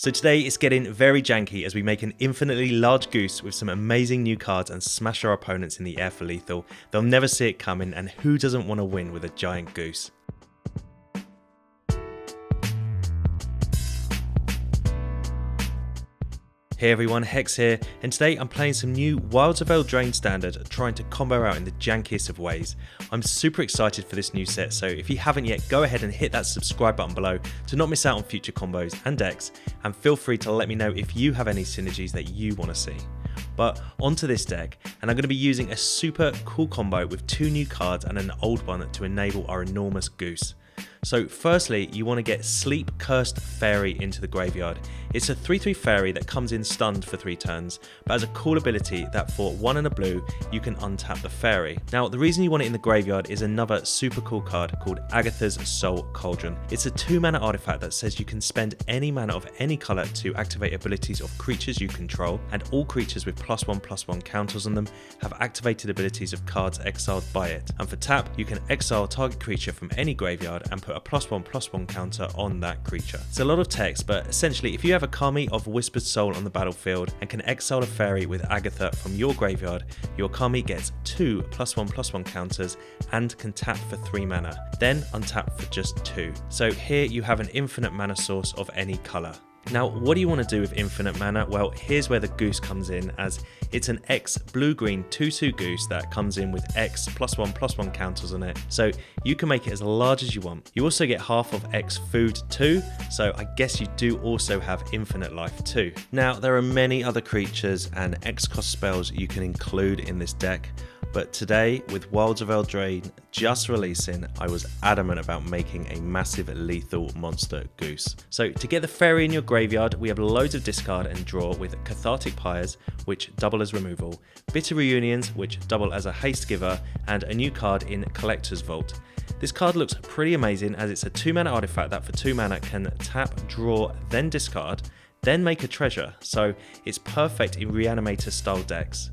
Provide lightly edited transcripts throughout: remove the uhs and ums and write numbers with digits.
So today it's getting very janky as we make an infinitely large goose with some amazing new cards and smash our opponents in the air for lethal. They'll never see it coming, and who doesn't want to win with a giant goose? Hey everyone, Hex here, and today I'm playing some new Wilds of Eldraine Standard, trying to combo out in the jankiest of ways. I'm super excited for this new set, so if you haven't yet, go ahead and hit that subscribe button below to not miss out on future combos and decks, and feel free to let me know if you have any synergies that you want to see. But onto this deck, and I'm going to be using a super cool combo with 2 new cards and an old one to enable our enormous goose. So firstly, you want to get Sleep-Cursed Faerie into the graveyard. It's a 3/3 fairy that comes in stunned for 3 turns, but has a cool ability that for 1 and a blue, you can untap the fairy. Now, the reason you want it in the graveyard is another super cool card called Agatha's Soul Cauldron. It's a 2-mana artifact that says you can spend any mana of any colour to activate abilities of creatures you control, and all creatures with +1/+1 counters on them have activated abilities of cards exiled by it. And for tap, you can exile target creature from any graveyard and put a +1/+1 counter on that creature. It's a lot of text, but essentially if you have a Kami of Whispered Soul on the battlefield and can exile a fairy with Agatha from your graveyard, your Kami gets 2 +1/+1 counters and can tap for 3 mana, then untap for just 2. So here you have an infinite mana source of any colour. Now, what do you want to do with infinite mana? Well, here's where the goose comes in, as it's an X blue-green 2/2 goose that comes in with X +1/+1 counters on it, so you can make it as large as you want. You also get half of X food too, so I guess you do also have infinite life too. Now, there are many other creatures and X cost spells you can include in this deck, but today, with Wilds of Eldraine just releasing, I was adamant about making a massive lethal monster goose. So to get the fairy in your graveyard, we have loads of discard and draw with Cathartic Pyres, which double as removal, Bitter Reunions, which double as a haste giver, and a new card in Collector's Vault. This card looks pretty amazing as it's a 2-mana artifact that for 2 mana can tap, draw, then discard, then make a treasure, so it's perfect in Reanimator style decks.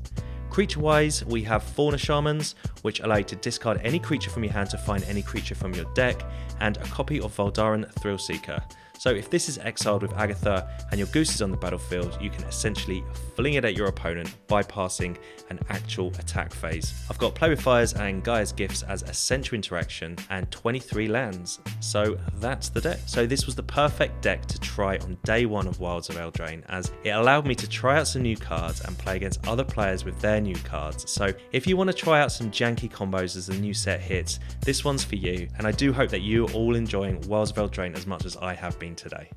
Creature-wise, we have Fauna Shamans, which allow you to discard any creature from your hand to find any creature from your deck, and a copy of Voldaren Thrillseeker. So if this is exiled with Agatha and your goose is on the battlefield, you can essentially fling it at your opponent, bypassing an actual attack phase. I've got Play with Fires and Gaea's Gifts as a central interaction and 23 lands. So that's the deck. So this was the perfect deck to try on day 1 of Wilds of Eldraine, as it allowed me to try out some new cards and play against other players with their new cards. So if you want to try out some janky combos as the new set hits, this one's for you, and I do hope that you're all enjoying Wilds of Eldraine as much as I have been today.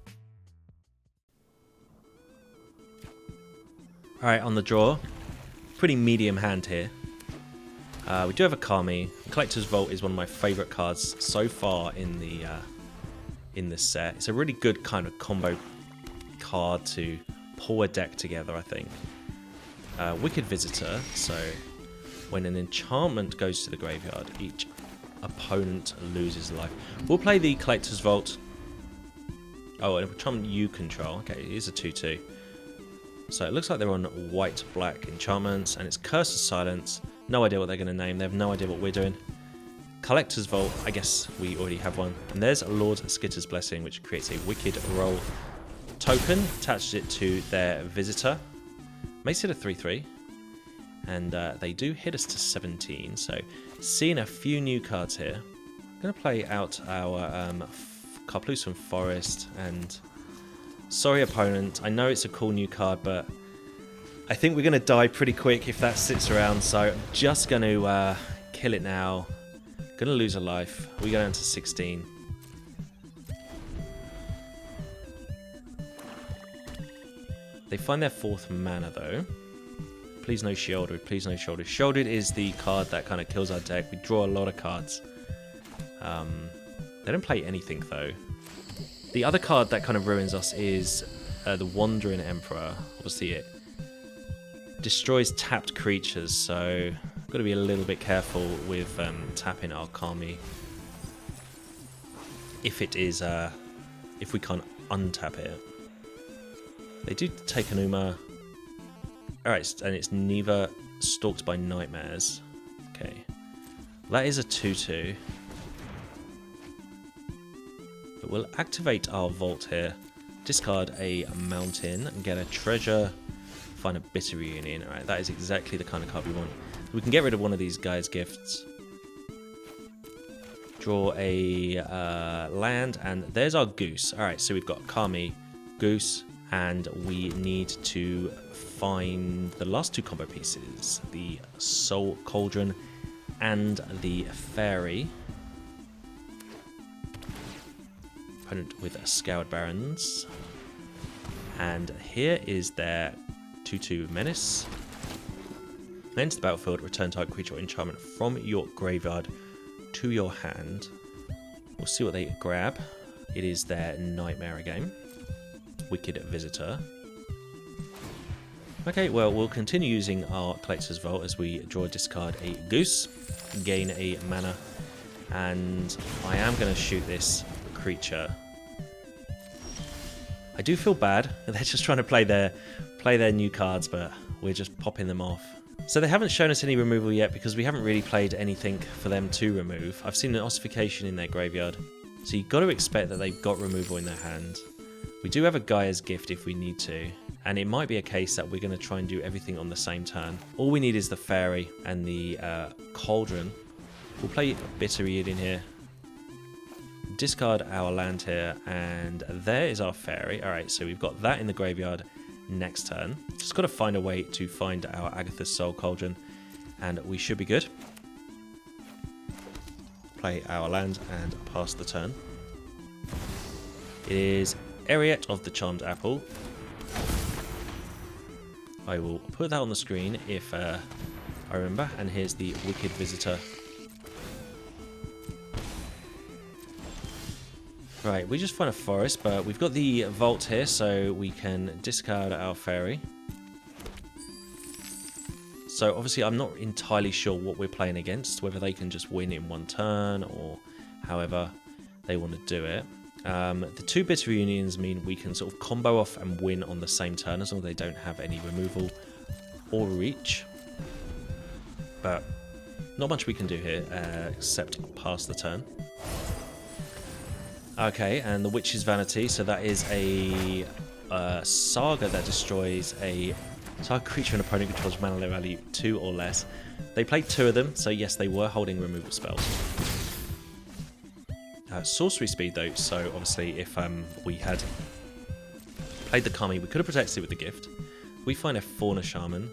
Alright, on the draw, pretty medium hand here. We do have a Kami. Collector's Vault is one of my favourite cards so far in this set. It's a really good kind of combo card to pull a deck together, I think. Wicked Visitor, so when an enchantment goes to the graveyard, each opponent loses life. We'll play the Collector's Vault. Oh, an enchantment you control. Okay, it is a 2/2. So it looks like they're on white-black enchantments, and it's Curse of Silence. No idea what they're going to name. They have no idea what we're doing. Collector's Vault, I guess we already have one. And there's a Lord Skitter's Blessing, which creates a Wicked Roll token, attaches it to their Visitor. Makes it a 3/3. And they do hit us to 17, so seeing a few new cards here. I'm going to play out our Karplusan Forest, and sorry opponent, I know it's a cool new card, but I think we're going to die pretty quick if that sits around, so I'm just going to kill it now. Going to lose a life. We go down to 16. They find their 4th mana though. Please no Shielded, please no Shielded. Shielded is the card that kind of kills our deck. We draw a lot of cards. They don't play anything though. The other card that kind of ruins us is the Wandering Emperor. Obviously it destroys tapped creatures, so I've got to be a little bit careful with tapping our Kami. If it is, if we can't untap it. They do take an Uma. Alright, and it's neither Stalked by Nightmares. Okay. That is a 2/2. But we'll activate our Vault here. discard a mountain and get a treasure, find a bitter reunion. Alright, that is exactly the kind of card we want. We can get rid of one of these guys' gifts. Draw a land, and there's our goose. Alright, so we've got Kami, goose, and we need to find the last two combo pieces, the Soul Cauldron and the Fairy. Opponent with Scoured Barrens. And here is their 2/2 Menace. Enter the battlefield, return type creature or enchantment from your graveyard to your hand. We'll see what they grab. It is their Nightmare again. Wicked Visitor. Okay, well, we'll continue using our Collector's Vault as we draw, discard a Goose, gain a mana, and I am going to shoot this creature. I do feel bad. They're just trying to play their new cards, but we're just popping them off. So they haven't shown us any removal yet because we haven't really played anything for them to remove. I've seen an Ossification in their graveyard, so you've got to expect that they've got removal in their hand. We do have a Gaia's Gift if we need to, and it might be a case that we're going to try and do everything on the same turn. All we need is the Fairy and the Cauldron. We'll play Bitter Reunion here. Discard our land here, and there is our Fairy. Alright, so we've got that in the graveyard next turn. Just got to find a way to find our Agatha's Soul Cauldron, and we should be good. Play our land and pass the turn. It is Ariet of the Charmed Apple. I will put that on the screen if I remember, and here's the Wicked Visitor. Right, we just find a forest, but we've got the vault here, so we can discard our Fairy. So obviously I'm not entirely sure what we're playing against, whether they can just win in one turn or however they want to do it. The two Bitter Reunions mean we can sort of combo off and win on the same turn as long as they don't have any removal or reach. But not much we can do here except pass the turn. Okay, and the Witch's Vanity, so that is a Saga that destroys a target creature an opponent controls mana value 2 or less. They played 2 of them, so yes, they were holding removal spells. Sorcery speed though, so obviously if we had played the Kami, we could have protected it with the gift. We find a Fauna Shaman.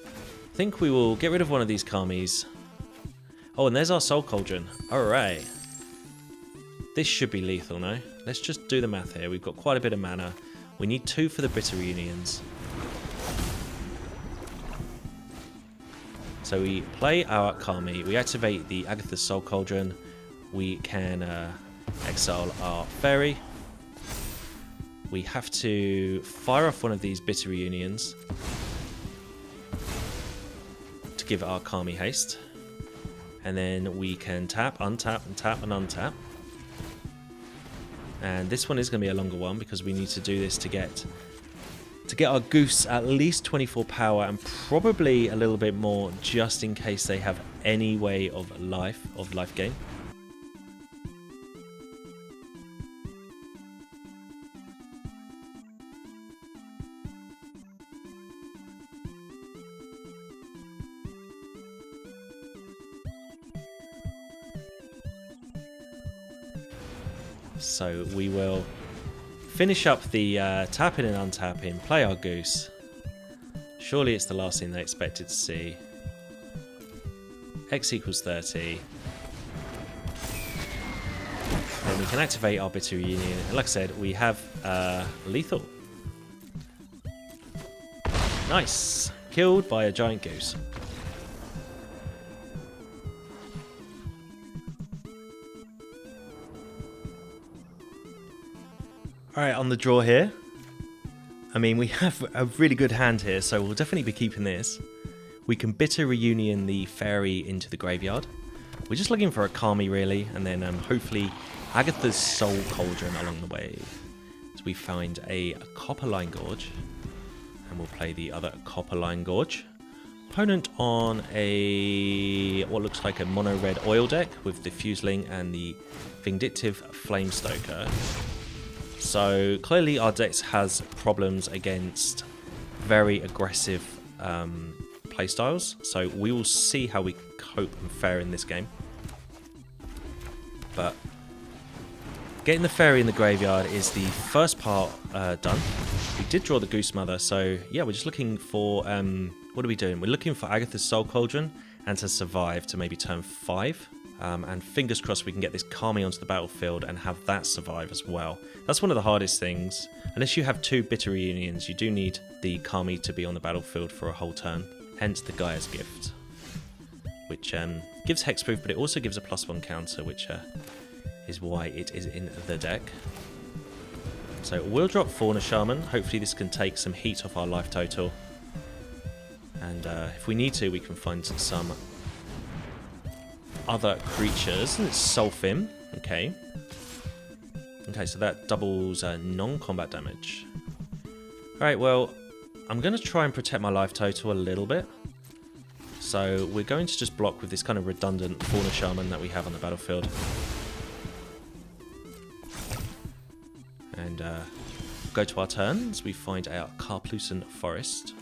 I think we will get rid of one of these Kamis. Oh, and there's our Soul Cauldron. Alright. This should be lethal, no? Let's just do the math here. We've got quite a bit of mana. We need 2 for the Bitter Reunions. So we play our Kami, we activate the Agatha's Soul Cauldron, we can exile our Fairy. We have to fire off one of these Bitter Reunions to give our Kami haste. And then we can tap, untap, and tap, and untap. And this one is going to be a longer one because we need to do this to get our Goose at least 24 power and probably a little bit more just in case they have any way of life gain. So we will finish up the tapping and untapping, play our Goose. Surely it's the last thing they expected to see. X equals 30. Then we can activate our Bitter Reunion. And like I said, we have lethal. Nice. Killed by a giant goose. Alright, on the draw here. I mean, we have a really good hand here, so we'll definitely be keeping this. We can Bitter Reunion the Fairy into the graveyard. We're just looking for a Kami, really, and then hopefully Agatha's Soul Cauldron along the way. So we find a Copperline Gorge, and we'll play the other Copperline Gorge. Opponent on a what looks like a mono-red oil deck with the Fuseling and the Vindictive Flamestoker. So clearly our deck has problems against very aggressive playstyles. So we will see how we cope and fare in this game. But getting the fairy in the graveyard is the first part done. We did draw the Goose Mother, so yeah, we're just looking for, what are we doing? We're looking for Agatha's Soul Cauldron and to survive to maybe turn 5. And fingers crossed we can get this Kami onto the battlefield and have that survive as well. That's one of the hardest things. Unless you have 2 Bitter Reunions, you do need the Kami to be on the battlefield for a whole turn. Hence the Gaea's Gift, which gives hexproof, but it also gives a +1 counter, which is why it is in the deck. So we'll drop Fauna Shaman. Hopefully this can take some heat off our life total. And if we need to, we can find some other creatures. And it's Sulfim. Okay. Okay, so that doubles non-combat damage. Alright, well, I'm going to try and protect my life total a little bit. So we're going to just block with this kind of redundant Fauna Shaman that we have on the battlefield. And go to our turns. We find our Karplusan Forest.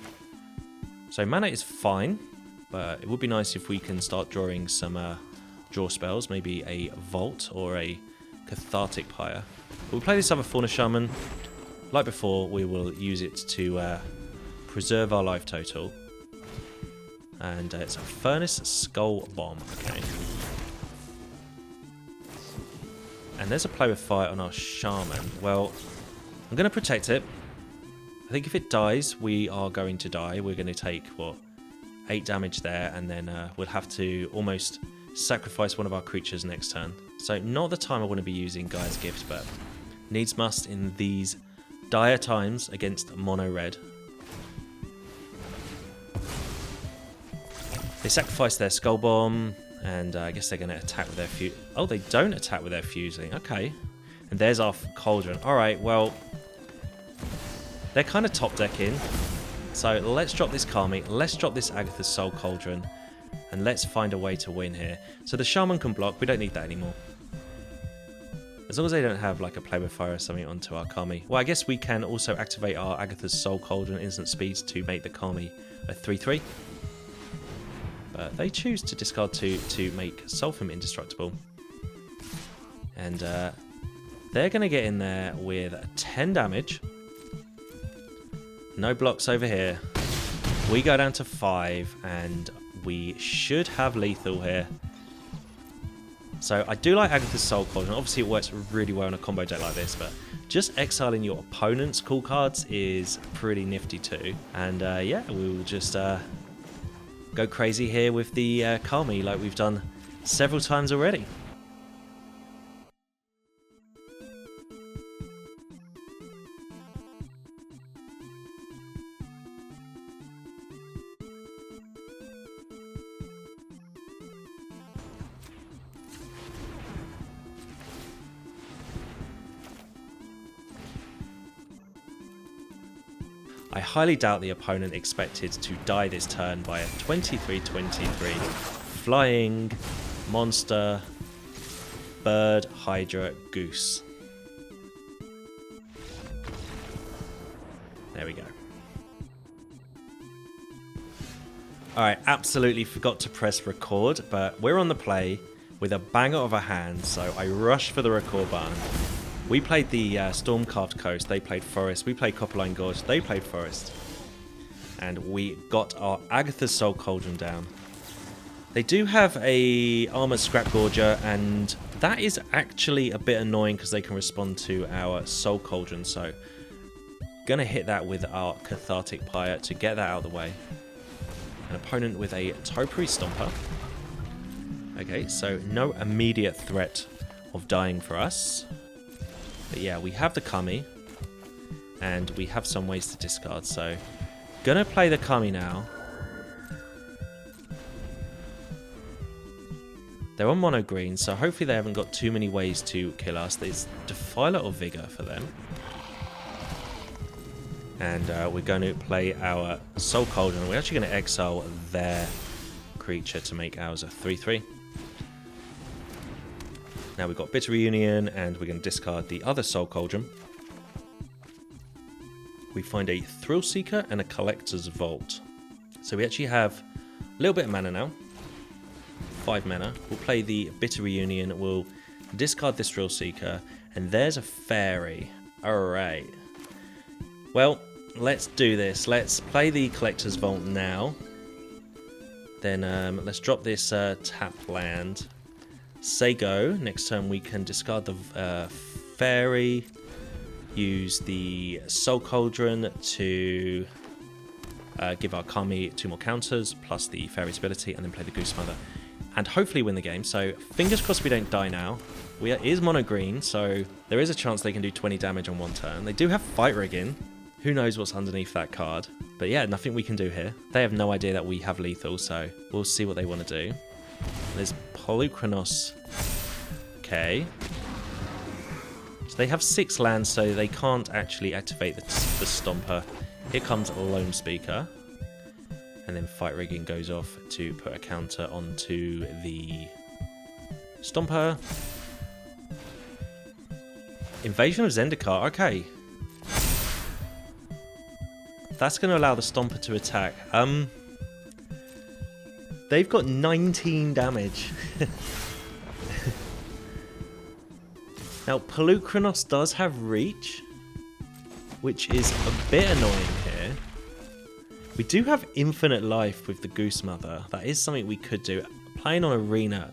So mana is fine, but it would be nice if we can start drawing some draw spells, maybe a Vault or a Cathartic Pyre. We'll play this other Fauna Shaman. Like before, we will use it to preserve our life total. And it's a Furnace Skull Bomb. Okay. And there's a play with fire on our Shaman. Well, I'm going to protect it. I think if it dies, we are going to die. We're going to take, what, 8 damage there, and then we'll have to almost sacrifice one of our creatures next turn. So not the time I want to be using Gaea's Gift, but needs must in these dire times against mono red. They sacrifice their Skull Bomb, and I guess they're going to attack with their fuse. Oh, they don't attack with their fusing. Okay. And there's our Cauldron. Alright, well, they're kind of top decking. So let's drop this Kami. Let's drop this Agatha's Soul Cauldron. And let's find a way to win here. So the Shaman can block. We don't need that anymore. As long as they don't have like a play with fire or something onto our Kami. Well, I guess we can also activate our Agatha's Soul Cauldron instant speeds to make the Kami a 3/3. But they choose to discard 2 to make Sulfim indestructible. And they're going to get in there with 10 damage. No blocks over here. We go down to 5, and we should have lethal here. So I do like Agatha's Soul Cauldron. Obviously it works really well in a combo deck like this, but just exiling your opponent's cool cards is pretty nifty too. And yeah, we'll just go crazy here with the Kami like we've done several times already. I highly doubt the opponent expected to die this turn by a 23-23 flying monster bird hydra goose. There we go. Alright, absolutely forgot to press record, but we're on the play with a banger of a hand, so I rushed for the record button. We played the Stormcarved Coast, they played Forest, we played Copperline Gorge, they played Forest. And we got our Agatha's Soul Cauldron down. They do have a Armored Scrap Gorger, and that is actually a bit annoying because they can respond to our Soul Cauldron, so gonna hit that with our Cathartic Pyre to get that out of the way. An opponent with a Topiary Stomper. Okay, so no immediate threat of dying for us. But yeah, we have the Kami, and we have some ways to discard, so gonna play the Kami now. They're on mono green, so hopefully they haven't got too many ways to kill us. There's Defiler or Vigor for them. And we're going to play our Soul Cauldron. We're actually going to exile their creature to make ours a 3/3. Now we've got Bitter Reunion, and we're going to discard the other Soul Cauldron. we find a Thrillseeker and a Collector's Vault. So we actually have a little bit of mana now. 5 mana. We'll play the Bitter Reunion. We'll discard this Thrillseeker. And there's a Fairy. Alright. Well, let's do this. Let's play the Collector's Vault now. Then let's drop this tap land. Say go. Next turn we can discard the Fairy. Use the Soul Cauldron to give our Kami 2 more counters, plus the Fairy's ability, and then play the Goose Mother. And hopefully win the game. So fingers crossed we don't die now. It is mono green, so there is a chance they can do 20 damage on 1 turn. They do have Fight Rigging. Who knows what's underneath that card. But yeah, nothing we can do here. They have no idea that we have lethal, so we'll see what they want to do. There's Polychronos. Okay. So they have 6 lands, so they can't actually activate the Stomper. Here comes Lone Speaker. And then Fight Rigging goes off to put a counter onto the Stomper. Invasion of Zendikar. Okay. That's going to allow the Stomper to attack. They've got 19 damage. Now, Polychronos does have reach, which is a bit annoying here. We do have infinite life with the Goose Mother. That is something we could do. Playing on Arena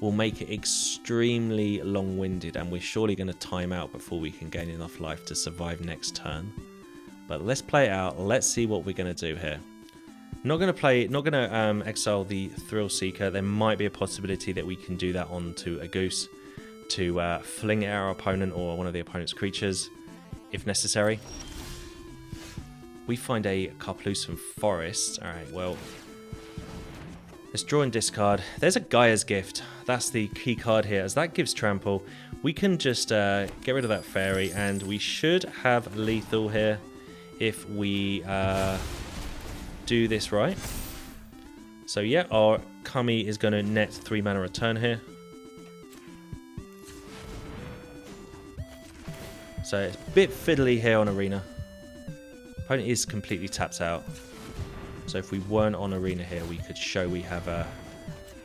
will make it extremely long-winded, and we're surely going to time out before we can gain enough life to survive next turn. But let's play it out. Let's see what we're going to do here. Not going to exile the Thrillseeker. There might be a possibility that we can do that onto a Goose to fling it at our opponent or one of the opponent's creatures, if necessary. We find a Karplusan Forest. Alright, well, let's draw and discard. There's a Gaea's Gift. That's the key card here, as that gives trample. We can just get rid of that fairy, and we should have lethal here if we do this right. So yeah, our Kami is going to net 3 mana return here. So it's a bit fiddly here on Arena. Opponent is completely tapped out. So if we weren't on Arena here, we could show we have a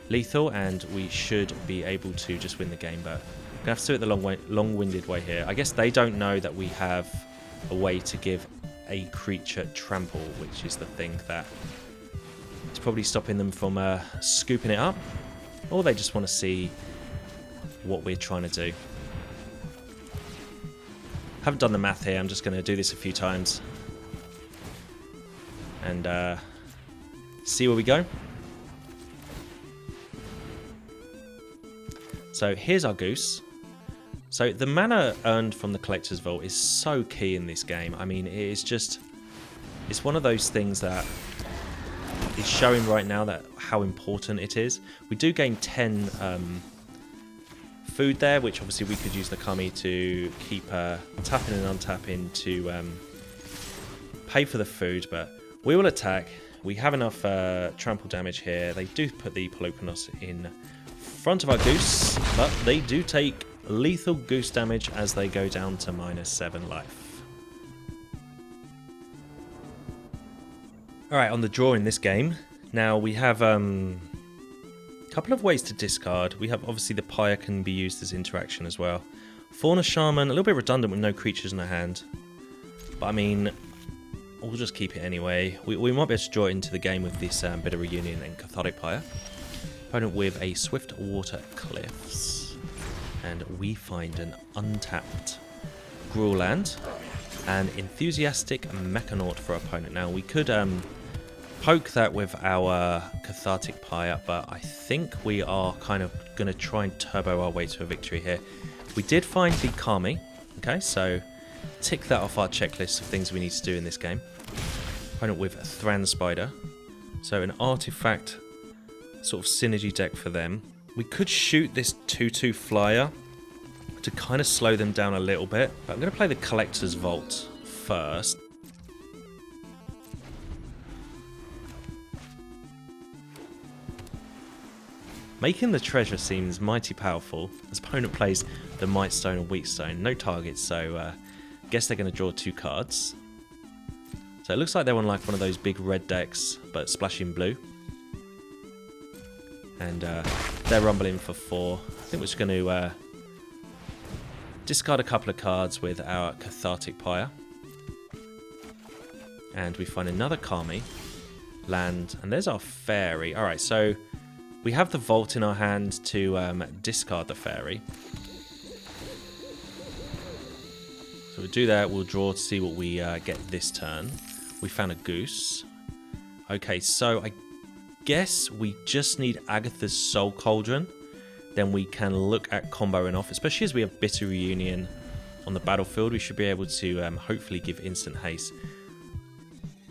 lethal, and we should be able to just win the game. But we're going to have to do it the long-winded way here. I guess they don't know that we have a way to give a creature trample, which is the thing that is probably stopping them from scooping it up. Or they just want to see what we're trying to do. Haven't done the math here. I'm just going to do this a few times and see where we go. So here's our Goose. So the mana earned from the Collector's Vault is so key in this game. I mean, it's one of those things that is showing right now that how important it is. We do gain 10 food there, which obviously we could use the Kami to keep tapping and untapping to pay for the food, but we will attack. We have enough trample damage here. They do put the Polychronos in front of our Goose, but they do take lethal Goose damage as they go down to -7 life. Alright, on the draw in this game, now we have couple of ways to discard. We have obviously the Pyre can be used as interaction as well. Fauna Shaman, a little bit redundant with no creatures in the hand. But I mean, we'll just keep it anyway. We might be able to draw it into the game with this Bitter Reunion and Cathartic Pyre. Opponent with a Swift Water Cliffs. And we find an untapped Gruul land. And Enthusiastic Mechanaut for our opponent. Now we could poke that with our Cathartic Pyre, but I think we are kind of going to try and turbo our way to a victory here. We did find the Kami, okay, so tick that off our checklist of things we need to do in this game. Opponent with a Thran Spider, so an artifact sort of synergy deck for them. We could shoot this 2/2 flyer to kind of slow them down a little bit, but I'm going to play the Collector's Vault first. Making the treasure seems mighty powerful, as opponent plays the Might Stone and Weak Stone, no targets, so I guess they're going to draw 2 cards. So it looks like they're on like one of those big red decks, but splashing blue. And they're rumbling for 4. I think we're just going to discard a couple of cards with our Cathartic Pyre. And we find another Kami, land, and there's our Fairy. Alright, so we have the Vault in our hand to discard the Fairy. So we'll do that, we'll draw to see what we get this turn. We found a Goose. Okay, so I guess we just need Agatha's Soul Cauldron. Then we can look at comboing off, especially as we have Bitter Reunion on the battlefield. We should be able to hopefully give instant haste.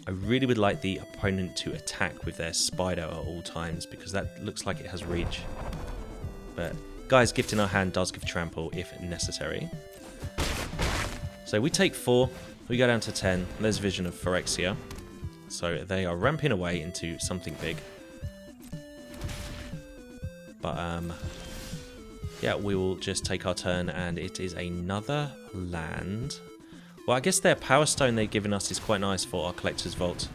I really would like the opponent to attack with their Spider at all times, because that looks like it has reach. But Gaia's Gift in our hand does give trample if necessary. So we take 4, we go down to 10, and there's Vision of Phyrexia. So they are ramping away into something big. But yeah, we will just take our turn, and it is another land. Well, I guess their Power Stone they've given us is quite nice for our Collector's Vault,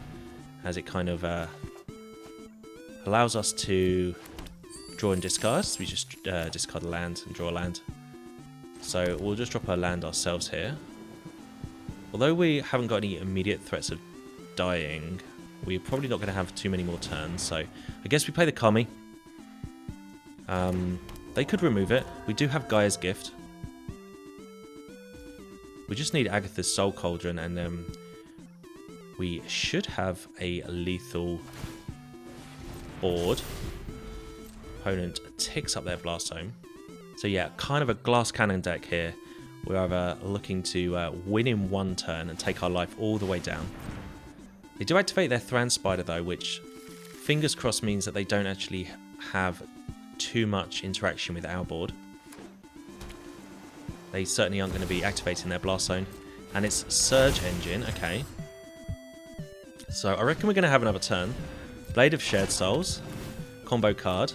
as it kind of allows us to draw and discard. So we just discard a land and draw a land. So we'll just drop our land ourselves here. Although we haven't got any immediate threats of dying, we're probably not going to have too many more turns. So I guess we play the Kami. They could remove it. We do have Gaia's Gift. We just need Agatha's Soul Cauldron, and we should have a lethal board. Opponent ticks up their Blast Home. So yeah, kind of a glass cannon deck here. We're either looking to win in one turn and take our life all the way down. They do activate their Thran Spider though, which fingers crossed means that they don't actually have too much interaction with our board. They certainly aren't going to be activating their Blast Zone. And it's Surge Engine, okay. So I reckon we're going to have another turn. Blade of Shared Souls, combo card.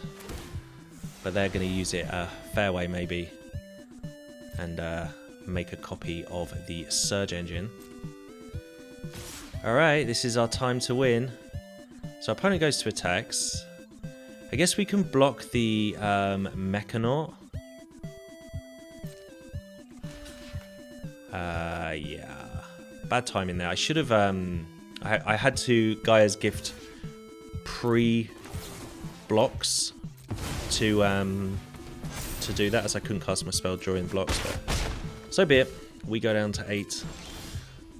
But they're going to use it a fair way maybe. And make a copy of the Surge Engine. Alright, this is our time to win. So our opponent goes to attacks. I guess we can block the Mechanaut. Yeah. Bad timing there. I should have... I had to Gaia's Gift pre-blocks to do that, as I couldn't cast my spell during blocks, but so be it. We go down to 8.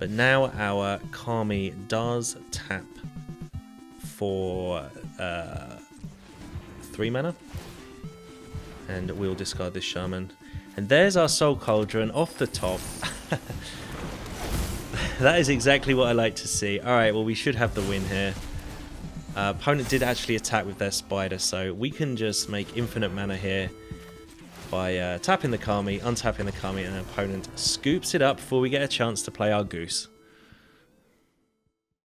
But now our Kami does tap for 3 mana. And we'll discard this Shaman. And there's our Soul Cauldron off the top. That is exactly what I like to see. Alright, well we should have the win here. Opponent did actually attack with their Spider, so we can just make infinite mana here by tapping the Kami, untapping the Kami, and our opponent scoops it up before we get a chance to play our Goose.